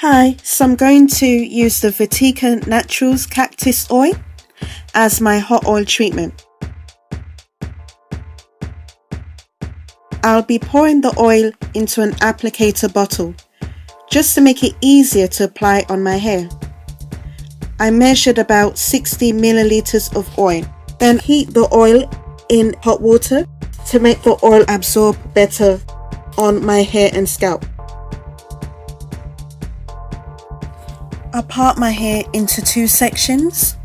Hi, so I'm going to use the Vatika Naturals Cactus oil as my hot oil treatment. I'll be pouring the oil into an applicator bottle just to make it easier to apply on my hair. I measured about 60 milliliters of oil. Then heat the oil in hot water to make the oil absorb better on my hair and scalp. I'll part my hair into two sections.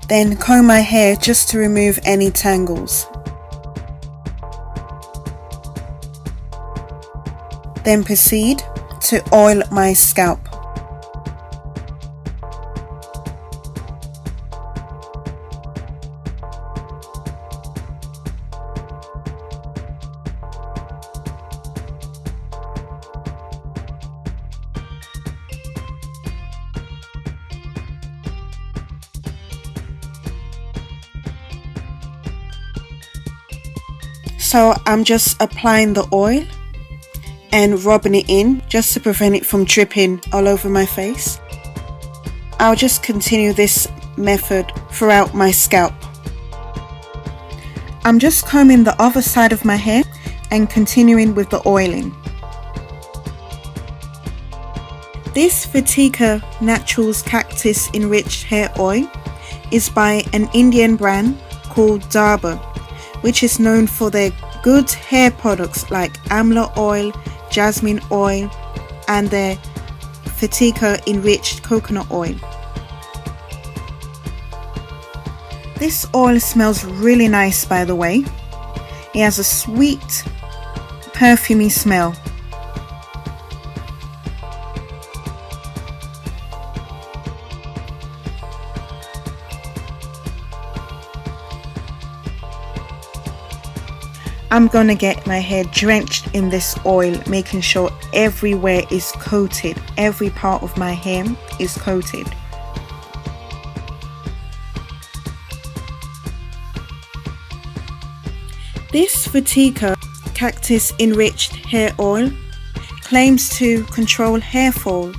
Then comb my hair just to remove any tangles. Then proceed to oil my scalp. So I'm just applying the oil and rubbing it in just to prevent it from dripping all over my face. I'll just continue this method throughout my scalp. I'm just combing the other side of my hair and continuing with the oiling. This Vatika Naturals Cactus Enriched Hair Oil is by an Indian brand called Dabur, which is known for their good hair products like amla oil, jasmine oil, and their Vatika enriched coconut oil. This oil smells really nice, by the way. It has a sweet, perfumey smell. I'm gonna get my hair drenched in this oil, making sure everywhere is coated. Every part of my hair is coated. This Vatika Cactus Enriched Hair Oil claims to control hair fall.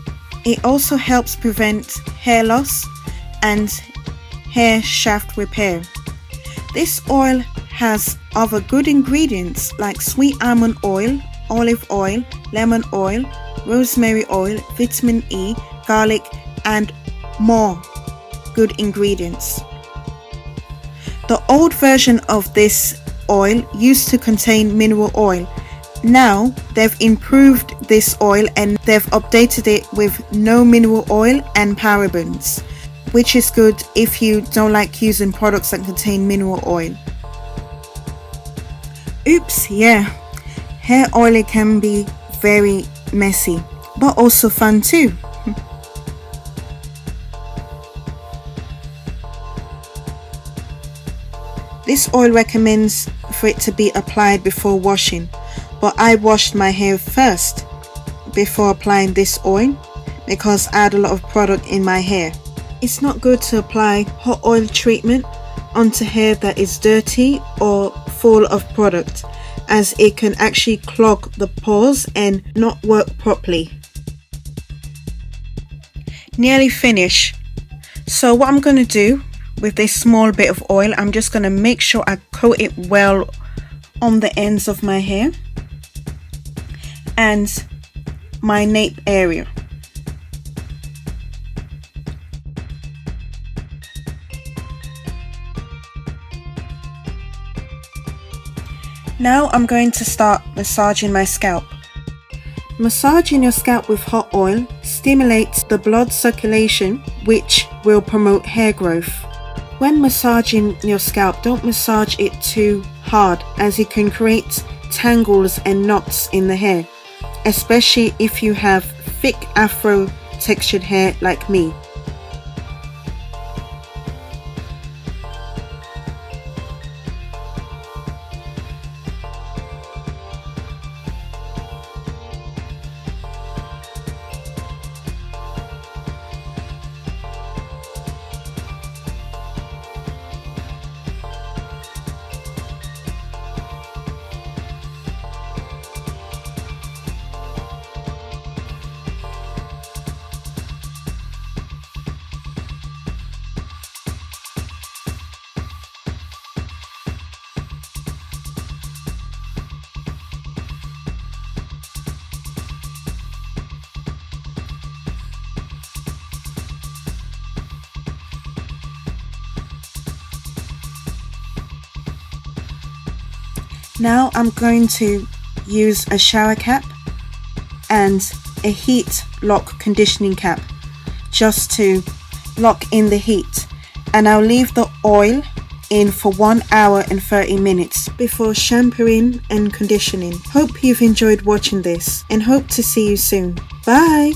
It also helps prevent hair loss and hair shaft repair. This oil has other good ingredients like sweet almond oil, olive oil, lemon oil, rosemary oil, vitamin E, garlic, and more good ingredients. The old version of this oil used to contain mineral oil. Now they've improved this oil and they've updated it with no mineral oil and parabens, which is good if you don't like using products that contain mineral oil. Oops, yeah, hair oil can be very messy, but also fun too. This oil recommends for it to be applied before washing, but I washed my hair first before applying this oil because I had a lot of product in my hair. It's not good to apply hot oil treatment onto hair that is dirty or full of product, as it can actually clog the pores and not work properly. Nearly finished. So what I'm going to do with this small bit of oil, I'm just going to make sure I coat it well on the ends of my hair and my nape area. Now I'm going to start massaging my scalp. Massaging your scalp with hot oil stimulates the blood circulation, which will promote hair growth. When massaging your scalp, don't massage it too hard, as it can create tangles and knots in the hair, especially if you have thick afro textured hair like me. Now I'm going to use a shower cap and a heat lock conditioning cap just to lock in the heat, and I'll leave the oil in for 1 hour and 30 minutes before shampooing and conditioning. Hope you've enjoyed watching this and hope to see you soon. Bye!